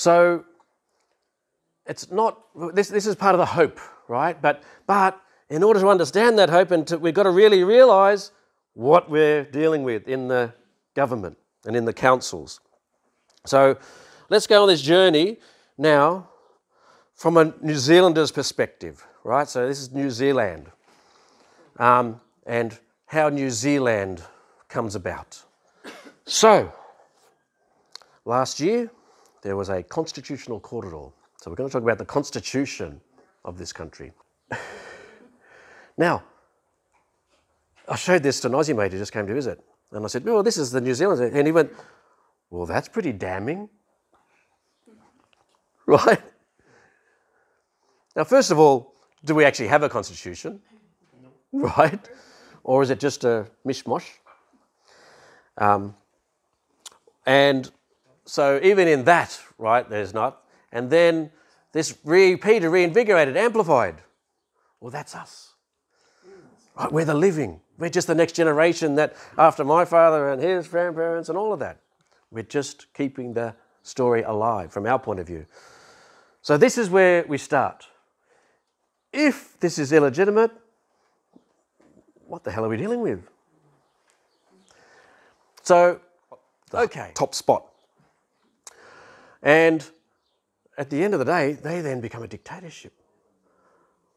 So it's not, this is part of the hope, right? But in order to understand that hope, we've got to really realise what we're dealing with in the government and in the councils. So let's go on this journey now from a New Zealander's perspective, right? So this is New Zealand, and how New Zealand comes about. So, last year, there was a constitutional court at all. So we're going to talk about the constitution of this country. Now, I showed this to an Aussie mate who just came to visit. And I said, well, this is the New Zealand. And he went, well, that's pretty damning. Right? Now, first of all, do we actually have a constitution? No. Right? Or is it just a mishmash? And so even in that, right, there's not. And then this repeated, reinvigorated, amplified. Well, that's us. Right, we're the living. We're just the next generation that after my father and his grandparents and all of that. We're just keeping the story alive from our point of view. So this is where we start. If this is illegitimate, what the hell are we dealing with? So, okay. Top spot. And at the end of the day, they then become a dictatorship.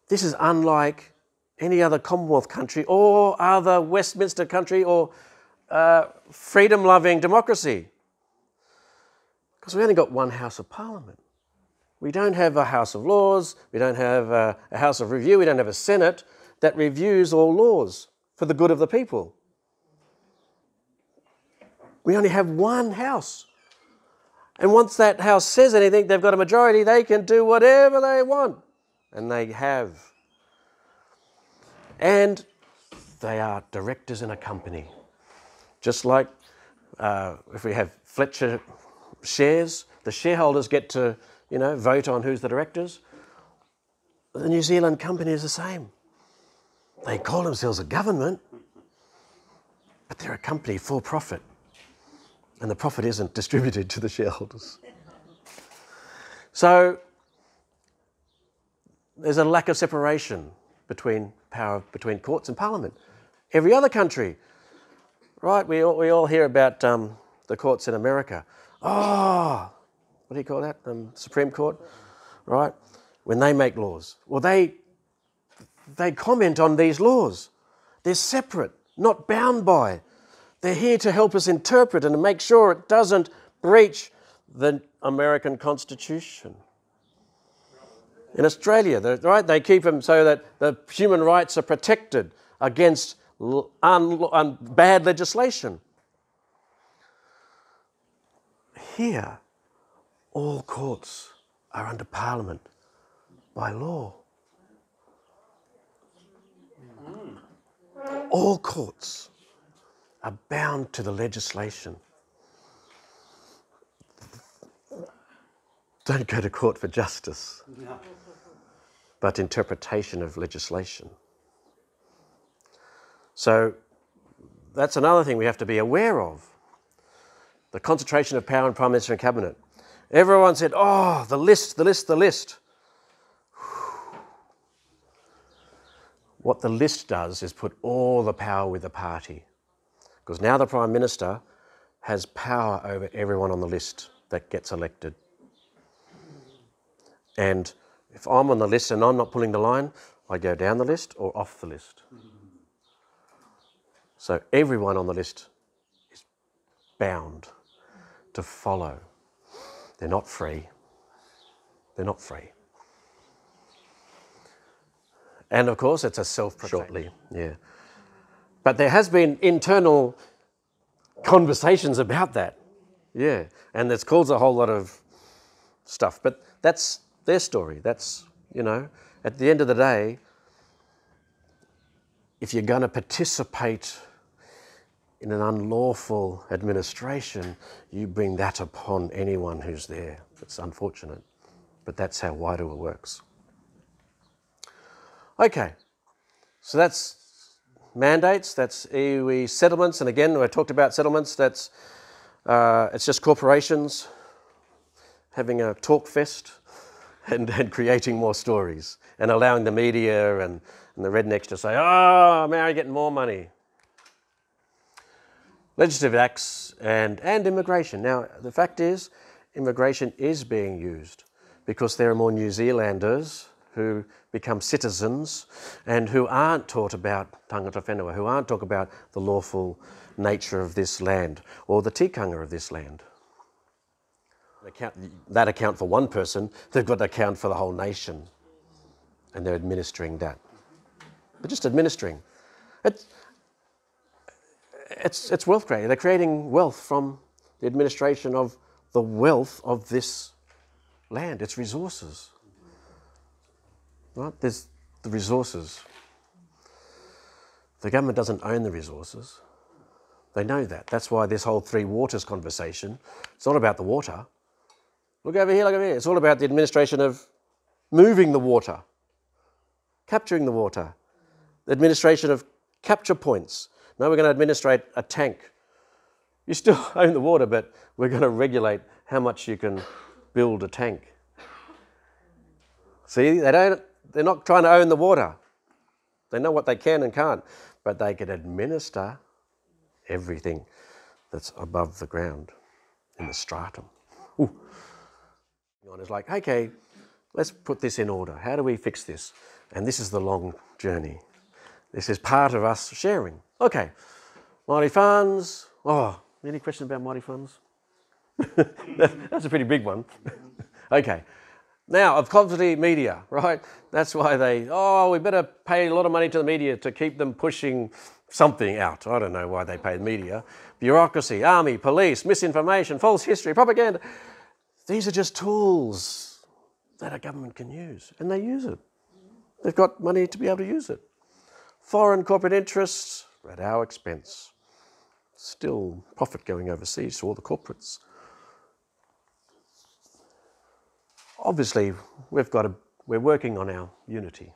This is unlike any other Commonwealth country or other Westminster country or freedom-loving democracy. Because we only got one House of Parliament. We don't have a House of Lords, we don't have a House of Review, we don't have a Senate that reviews all laws for the good of the people. We only have one house. And once that house says anything, they've got a majority, they can do whatever they want. And they have. And they are directors in a company. Just like if we have Fletcher shares, the shareholders get to, vote on who's the directors. The New Zealand company is the same. They call themselves a government, but they're a company for profit. And the profit isn't distributed to the shareholders. So there's a lack of separation between power between courts and parliament. Every other country, right? We all hear about the courts in America. Oh, what do you call that? Supreme Court, right? When they make laws. Well, they comment on these laws. They're separate, not bound by. They're here to help us interpret and to make sure it doesn't breach the American Constitution. In Australia, right, they keep them so that the human rights are protected against bad legislation. Here, all courts are under Parliament by law. All courts are bound to the legislation. Don't go to court for justice, but interpretation of legislation. So that's another thing we have to be aware of. The concentration of power in Prime Minister and Cabinet. Everyone said, oh, the list. What the list does is put all the power with the party. Because now the Prime Minister has power over everyone on the list that gets elected. And if I'm on the list and I'm not pulling the line, I go down the list or off the list. So everyone on the list is bound to follow. They're not free. They're not free. And of course, it's a self-proclaimed. Yeah. But there has been internal conversations about that. Yeah. And it's caused a whole lot of stuff. But that's their story. That's, at the end of the day, if you're going to participate in an unlawful administration, you bring that upon anyone who's there. It's unfortunate, but that's how Waitangi works. Okay, so that's mandates, that's iwi settlements, and again, I talked about settlements, it's just corporations having a talk fest and creating more stories and allowing the media and the rednecks to say, oh, Maori getting more money. Legislative acts and immigration. Now, the fact is, immigration is being used because there are more New Zealanders who become citizens and who aren't taught about tangata whenua, who aren't taught about the lawful nature of this land or the tikanga of this land. That account for one person, they've got to account for the whole nation, and they're administering that. They're just administering. It's wealth creating. They're creating wealth from the administration of the wealth of this land, its resources. Right? There's the resources. The government doesn't own the resources. They know that. That's why this whole three waters conversation, it's not about the water. Look over here, look over here. It's all about the administration of moving the water, capturing the water, the administration of capture points. Now we're going to administrate a tank. You still own the water, but we're going to regulate how much you can build a tank. See, they're not trying to own the water. They know what they can and can't, but they can administer everything that's above the ground in the stratum. Ooh. It's like, okay, let's put this in order. How do we fix this? And this is the long journey. This is part of us sharing. Okay, Māori funds. Oh, any questions about Māori funds? That's a pretty big one. Okay. Now, of course, media, right? That's why we better pay a lot of money to the media to keep them pushing something out. I don't know why they pay the media. Bureaucracy, army, police, misinformation, false history, propaganda. These are just tools that a government can use, and they use it. They've got money to be able to use it. Foreign corporate interests at our expense. Still profit going overseas to all the corporates. Obviously, we're working on our unity,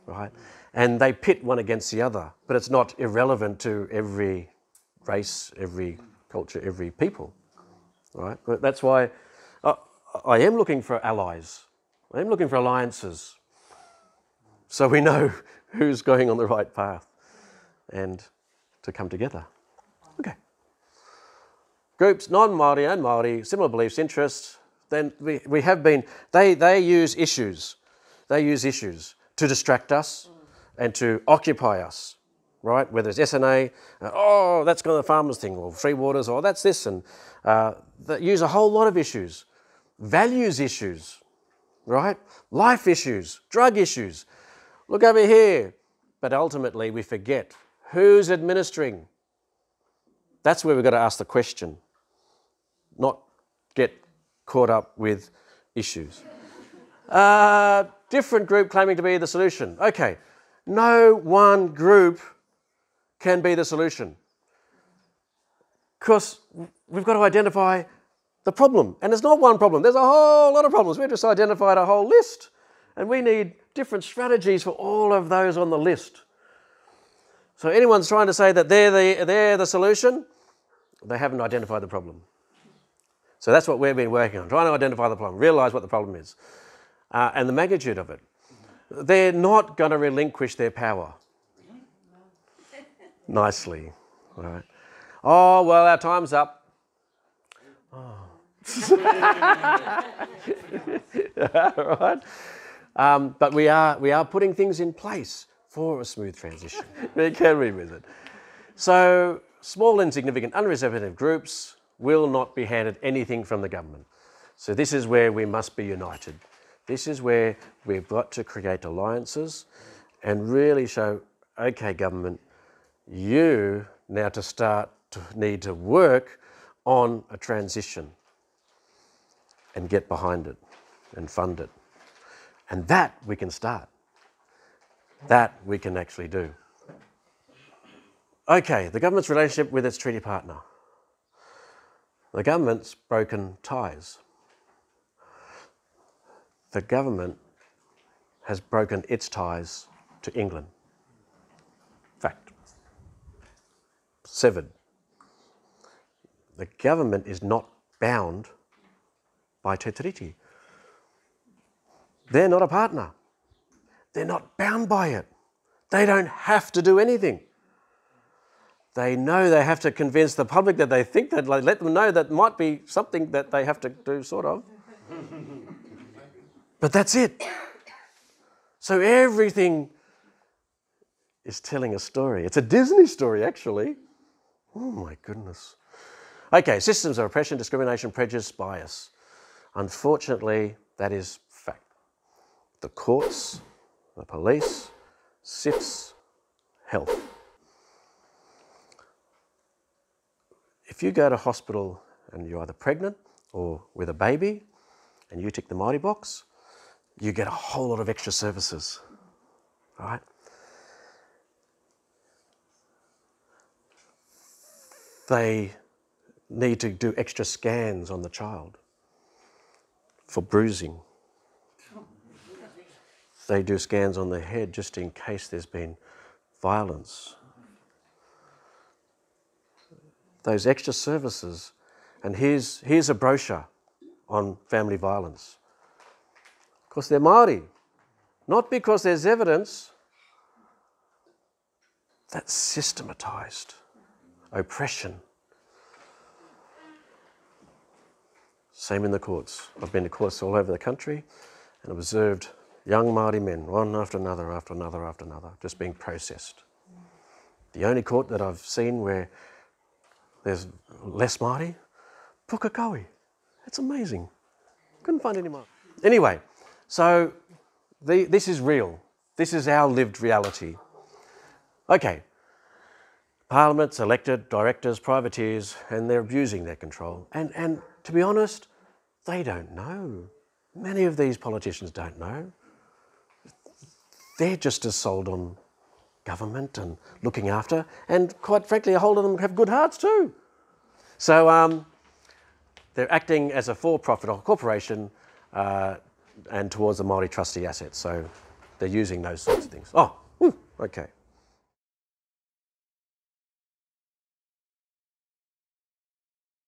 right? And they pit one against the other, but it's not irrelevant to every race, every culture, every people, right? That's why I am looking for allies. I am looking for alliances, so we know who's going on the right path and to come together. Okay. Groups, non-Māori and Māori, similar beliefs, interests, then we have been, they use issues. They use issues to distract us and to occupy us, right? Whether it's SNA, that's kind of the farmers thing, or free waters, or that's this, and they use a whole lot of issues. Values issues, right? Life issues, drug issues. Look over here. But ultimately we forget who's administering. That's where we've got to ask the question, not get caught up with issues. Different group claiming to be the solution. Okay, no one group can be the solution because we've got to identify the problem. And there's not one problem, there's a whole lot of problems. We've just identified a whole list and we need different strategies for all of those on the list. So anyone's trying to say that they're the solution, they haven't identified the problem. So that's what we've been working on, trying to identify the problem, realise what the problem is, and the magnitude of it. They're not going to relinquish their power. Nicely, right? Oh, well, our time's up. Oh. Right? But we are putting things in place for a smooth transition. We can revisit. So small, insignificant, unrepresentative groups will not be handed anything from the government. So this is where we must be united. This is where we've got to create alliances and really show, okay, government, you now need to work on a transition and get behind it and fund it. And that we can start. That we can actually do. Okay, the government's relationship with its treaty partner. The government's broken ties. The government has broken its ties to England. Fact. Severed. The government is not bound by Te Tiriti. They're not a partner. They're not bound by it. They don't have to do anything. They know they have to convince the public that they think that, like, let them know that might be something that they have to do, sort of. But that's it. So everything is telling a story. It's a Disney story, actually. Oh, my goodness. Okay, systems of oppression, discrimination, prejudice, bias. Unfortunately, that is fact. The courts, the police, SIFs, health. If you go to hospital and you're either pregnant or with a baby and you tick the Māori box, you get a whole lot of extra services, right? They need to do extra scans on the child for bruising. They do scans on the head just in case there's been violence. Those extra services, and here's a brochure on family violence. Of course, they're Māori, not because there's evidence. That's systematised oppression. Same in the courts. I've been to courts all over the country and observed young Māori men, one after another, after another, after another, just being processed. The only court that I've seen where there's less Māori, Pukekohe. It's amazing. Couldn't find any more. Anyway, so this is real. This is our lived reality. Okay, Parliament's elected directors, privateers, and they're abusing their control. And to be honest, they don't know. Many of these politicians don't know. They're just as sold on government and looking after, and quite frankly, a whole lot of them have good hearts too. So they're acting as a for-profit corporation and towards the Māori trustee assets. So they're using those sorts of things. Oh, okay.